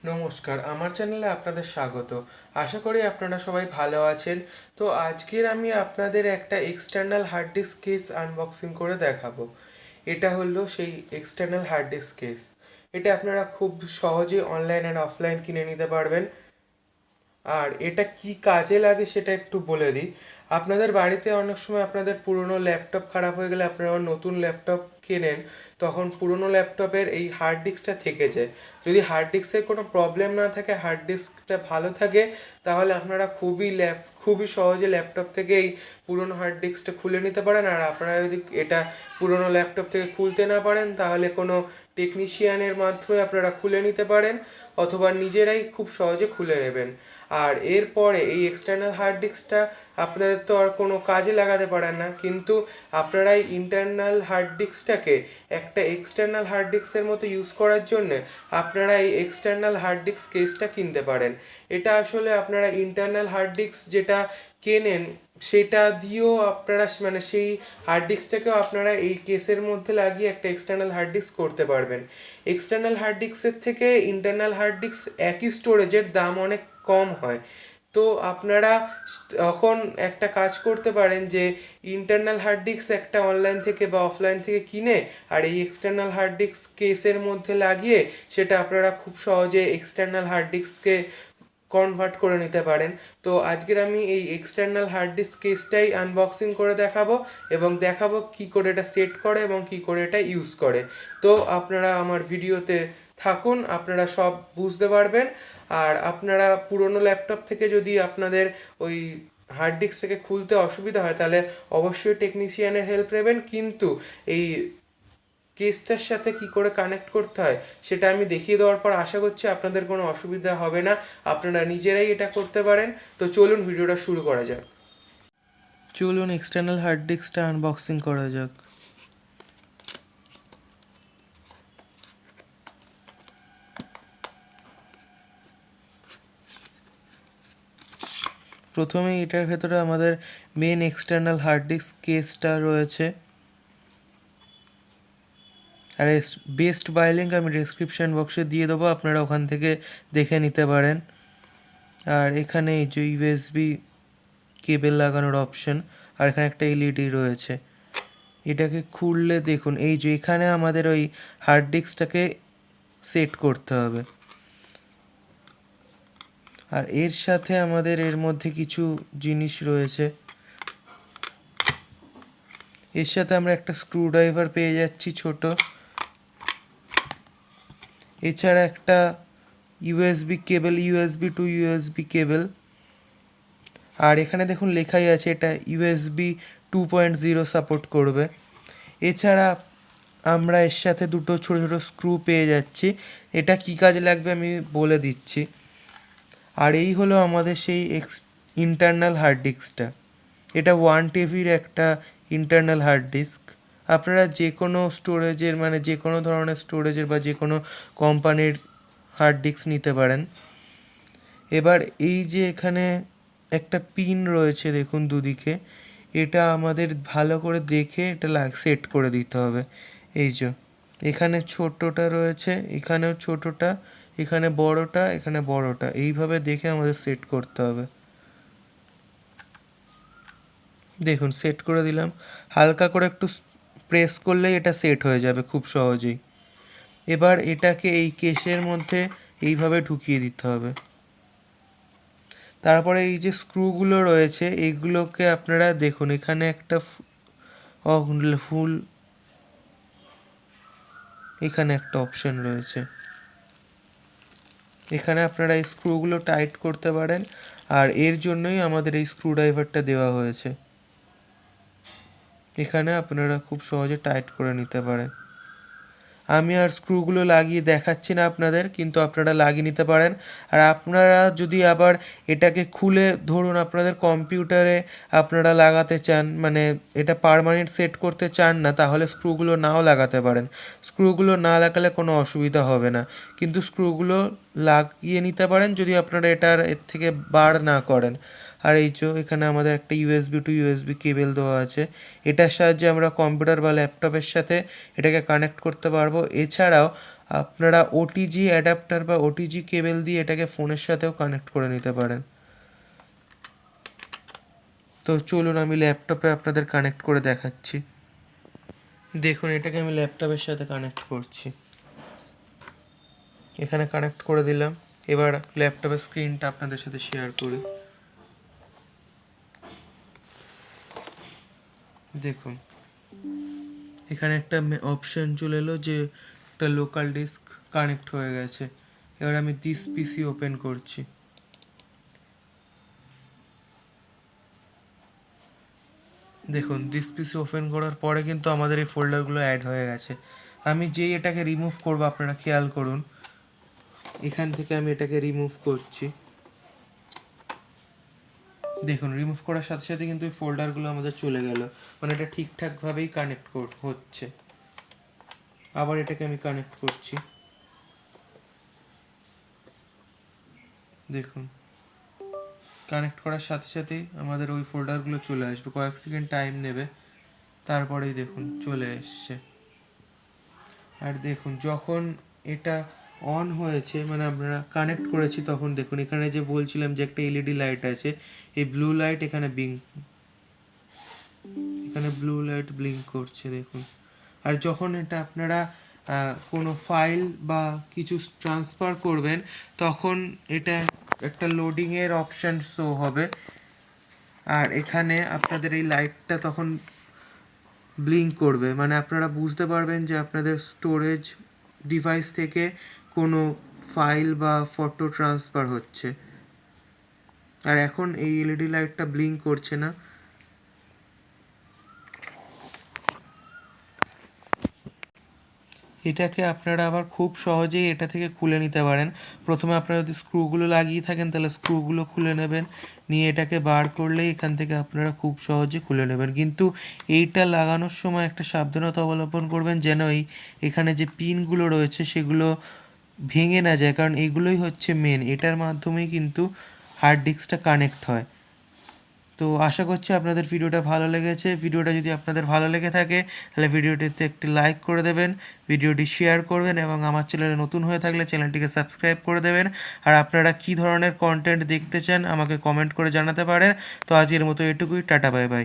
নমস্কার, আমার চ্যানেলে আপনাদের স্বাগত। আশা করি আপনারা সবাই ভালো আছেন। তো আজকের আমি আপনাদের একটা external hard disk case unboxing করে দেখাবো। এটা হলো সেই এক্সটার্নাল হার্ড ডিস্ক কেস। এটা আপনারা খুব সহজেই অনলাইন অ্যান্ড অফলাইন কিনে নিতে পারবেন। আর এটা কি কাজে লাগে সেটা একটু বলে দিই। আপনাদের বাড়িতে অনেক সময় আপনাদের পুরনো ল্যাপটপ খারাপ হয়ে গেলে আপনারা নতুন ল্যাপটপ কেনেন, তখন পুরনো ল্যাপটপের এই হার্ড ডিস্কটা থেকে যায়। যদি হার্ড ডিস্কের কোনো প্রবলেম না থাকে, হার্ড ডিস্কটা ভালো থাকে, তাহলে আপনারা খুবই সহজে ল্যাপটপ থেকে এই পুরনো হার্ড ডিস্কটা খুলে নিতে পারেন। আর আপনারা যদি এটা পুরনো ল্যাপটপ থেকে খুলতে না পারেন, তাহলে কোনো টেকনিশিয়ানের মাধ্যমে আপনারা খুলে নিতে পারেন, অথবা নিজেরাই খুব সহজে খুলে নেবেন। আর এরপরে এই এক্সটার্নাল হার্ড ডিস্কটা আপনাদের তো আর কোনো কাজে লাগাতে পারেন না, কিন্তু আপনারা এই ইন্টারনাল হার্ড ডিস্কটাকে একটা এক্সটার্নাল হার্ড ডিস্কের মতো ইউজ করার জন্য আপনারা এই এক্সটার্নাল হার্ড ডিস্ক কেসটা কিনতে পারেন। এটা আসলে আপনারা ইন্টারনাল হার্ড ডিস্ক যেটা কেনেন সেটা দিয়েও আপনারা মানে সেই হার্ড ডিস্কটাকেও আপনারা এই কেসের মধ্যে লাগিয়ে একটা এক্সটার্নাল হার্ড ডিস্ক করতে পারবেন। এক্সটার্নাল হার্ড ডিস্কের থেকে ইন্টারনাল হার্ড ডিস্ক একই স্টোরেজের দাম অনেক কম হয়। তো আপনারা তখন একটা কাজ করতে পারেন যে ইন্টারনাল হার্ড ডিস্ক একটা অনলাইন থেকে বা অফলাইন থেকে কিনে আর এই এক্সটার্নাল হার্ড ডিস্ক কেসের মধ্যে লাগিয়ে সেটা আপনারা খুব সহজে এক্সটার্নাল হার্ড ডিস্ককে কনভার্ট করে নিতে পারেন। তো আজকের আমি এই এক্সটার্নাল হার্ড ডিস্ক কেসটাই আনবক্সিং করে দেখাবো এবং দেখাবো কী করে এটা সেট করে এবং কী করে এটা ইউজ করে। তো আপনারা আমার ভিডিওতে থাকুন, আপনারা সব বুঝতে পারবেন। আর আপনারা পুরনো ল্যাপটপ থেকে যদি আপনাদের ওই হার্ড ডিস্কটাকে খুলতে অসুবিধা হয়, তাহলে অবশ্যই টেকনিশিয়ানের হেল্প নেবেন। কিন্তু এই কেসটার সাথে কি করে কানেক্ট করতে হয় সেটা আমি দেখিয়ে দেওয়ার পর আশা করছি আপনাদের কোনো অসুবিধা হবে না, আপনারা নিজেরাই এটা করতে পারেন। তো চলুন ভিডিওটা শুরু করা যাক। চলুন এক্সটার্নাল হার্ড ডিস্কটা আনবক্সিং করা যাক। প্রথমে এটার ভেতরে আমাদের মেন এক্সটার্নাল হার্ড ডিস্ক কেসটা রয়েছে। আর বেস্ট বাই লিঙ্ক আমি ডিসক্রিপশান বক্সে দিয়ে দেবো, আপনারা ওখান থেকে দেখে নিতে পারেন। আর এখানে এই যে ইউএসবি কেবেল লাগানোর অপশন, আর এখানে একটা এলইডি রয়েছে। এটাকে খুললে দেখুন এই যে এখানে আমাদের ওই হার্ড ডিস্কটাকে সেট করতে হবে। আর এর সাথে আমাদের এর মধ্যে কিছু জিনিস রয়েছে। এর সাথে আমরা একটা স্ক্রুড্রাইভার পেয়ে যাচ্ছি ছোট, এছাড়া একটা USB cable, USB to USB cable. আর এখানে দেখুন লেখাই আছে এটা ইউএসবি 2.0 সাপোর্ট করবে। এছাড়া আমরা এর সাথে দুটো ছোটো ছোটো স্ক্রু পেয়ে যাচ্ছি। এটা কী কাজে লাগবে আমি বলে দিচ্ছি। আর এই হলো আমাদের সেই ইন্টারনাল হার্ড ডিস্কটা। এটা 1 টিবির একটা ইন্টারনাল হার্ড ডিস্ক। আপনারা যে কোনো স্টোরেজের মানে যে কোনো ধরনের স্টোরেজের বা যে কোনো কোম্পানির হার্ড ডিস্ক নিতে পারেন। এবার এই যে এখানে একটা পিন রয়েছে দেখুন দুদিকে, এটা আমাদের ভালো করে দেখে এটা সেট করে দিতে হবে। এই যে এখানে ছোটোটা রয়েছে, এখানেও ছোটোটা, এখানে বড়টা, এখানে বড়টা, এইভাবে দেখে আমাদের সেট করতে হবে। দেখুন সেট করে দিলাম, হালকা করে একটু প্রেস করলেই এটা সেট হয়ে যাবে খুব সহজেই। এবার এটাকে এই কেসের মধ্যে এইভাবে ঢুকিয়ে দিতে হবে। তারপরে এই যে স্ক্রুগুলো রয়েছে এইগুলোকে আপনারা দেখুন, এখানে একটা ফুল, এখানে একটা অপশন রয়েছে, এখানে আপনারা এই স্ক্রুগুলো টাইট করতে পারেন। আর এর জন্যই আমাদের এই স্ক্রুড্রাইভারটা দেওয়া হয়েছে। এখানে আপনারা খুব সহজে টাইট করে নিতে পারেন। আমি আর স্ক্রুগুলো লাগিয়ে দেখাচ্ছি না আপনাদের, কিন্তু আপনারা লাগিয়ে নিতে পারেন। আর আপনারা যদি আবার এটাকে খুলে ধরুন আপনাদের কম্পিউটারে আপনারা লাগাতে চান, মানে এটা পার্মানেন্ট সেট করতে চান না, তাহলে স্ক্রুগুলো নাও লাগাতে পারেন। স্ক্রুগুলো না লাগালে কোনো অসুবিধা হবে না, কিন্তু স্ক্রুগুলো লাগিয়ে নিতে পারেন যদি আপনারা এর থেকে বার না করেন। আর এই যে এখানে আমাদের একটা ইউএসবি টু ইউএসবি কেবেল দেওয়া আছে, এটার সাহায্যে আমরা কম্পিউটার বা ল্যাপটপের সাথে এটাকে কানেক্ট করতে পারবো। এছাড়াও আপনারা ওটিজি অ্যাডাপ্টার বা ওটিজি কেবল দিয়ে এটাকে ফোনের সাথেও কানেক্ট করে নিতে পারেন। তো চলুন আমি ল্যাপটপে আপনাদের কানেক্ট করে দেখাচ্ছি। দেখুন, এটাকে আমি ল্যাপটপের সাথে কানেক্ট করছি। এখানে কানেক্ট করে দিলাম। এবার ল্যাপটপের স্ক্রিনটা আপনাদের সাথে শেয়ার করি। দেখুন, এখানে একটা অপশান চলে এলো যে একটা লোকাল ডিস্ক কানেক্ট হয়ে গেছে। এবার আমি দিস পিসি ওপেন করছি। দেখুন, দিস পিসি ওপেন করার পরে কিন্তু আমাদের এই ফোল্ডারগুলো অ্যাড হয়ে গেছে। আমি যেই এটাকে রিমুভ করবো, আপনারা খেয়াল করুন, এখান থেকে আমি এটাকে রিমুভ করছি। দেখুন, রিমুভ করার সাথে সাথে কিন্তু এই ফোল্ডারগুলো আমাদের চলে গেল, মানে এটা ঠিকঠাকভাবেই কানেক্ট হচ্ছে। আবার এটাকে আমি কানেক্ট করছি। দেখুন, কানেক্ট করার সাথে সাথেই আমাদের ওই ফোল্ডারগুলো চলে আসবে। কয়েক সেকেন্ড টাইম নেবে, তারপরেই দেখুন চলে এসছে। আর দেখুন, যখন এটা অন হয়েছে, মানে আমরা কানেক্ট করেছি, তখন দেখুন এখানে যে বলছিলাম যে একটা এলইডি লাইট আছে, এই ব্লু লাইট এখানে ব্লু লাইট ব্লিঙ্ক করছে দেখুন। আর যখন এটা আপনারা কোনো ফাইল বা কিছু ট্রান্সফার করবেন, তখন এটা একটা লোডিংয়ের অপশান শো হবে। আর এখানে আপনাদের এই লাইটটা তখন ব্লিঙ্ক করবে, মানে আপনারা বুঝতে পারবেন যে আপনাদের স্টোরেজ ডিভাইস থেকে কোনো ফাইল বা ফটো ট্রান্সফার হচ্ছে। আর এখন এই এলইডি লাইটটা ব্লিঙ্ক করছে না। এটাকে আপনারা আবার খুব সহজেই এটা থেকে খুলে নিতে পারেন। প্রথমে আপনারা যদি স্ক্রুগুলো লাগিয়ে থাকেন, তাহলে স্ক্রুগুলো খুলে নেবেন, নিয়ে এটাকে বার করলেই এখান থেকে আপনারা খুব সহজে খুলে নেবেন। কিন্তু এইটা লাগানোর সময় একটা সাবধানতা অবলম্বন করবেন, যেন এখানে যে পিনগুলো রয়েছে সেগুলো ভেঙে না যায়, কারণ এগুলোই হচ্ছে মেন, এটার মাধ্যমেই কিন্তু হার্ড ডিস্কটা কানেক্ট হয়। তো আশা করছি আপনাদের ভিডিওটা ভালো লেগেছে। ভিডিওটা যদি আপনাদের ভালো লেগে থাকে, তাহলে ভিডিওটিতে একটি লাইক করে দেবেন, ভিডিওটি শেয়ার করবেন, এবং আমার চ্যানেলে নতুন হয়ে থাকলে চ্যানেলটিকে সাবস্ক্রাইব করে দেবেন। আর আপনারা কী ধরনের কন্টেন্ট দেখতে চান আমাকে কমেন্ট করে জানাতে পারেন। তো আজকের মতো এটুকুই, টাটা বাই বাই।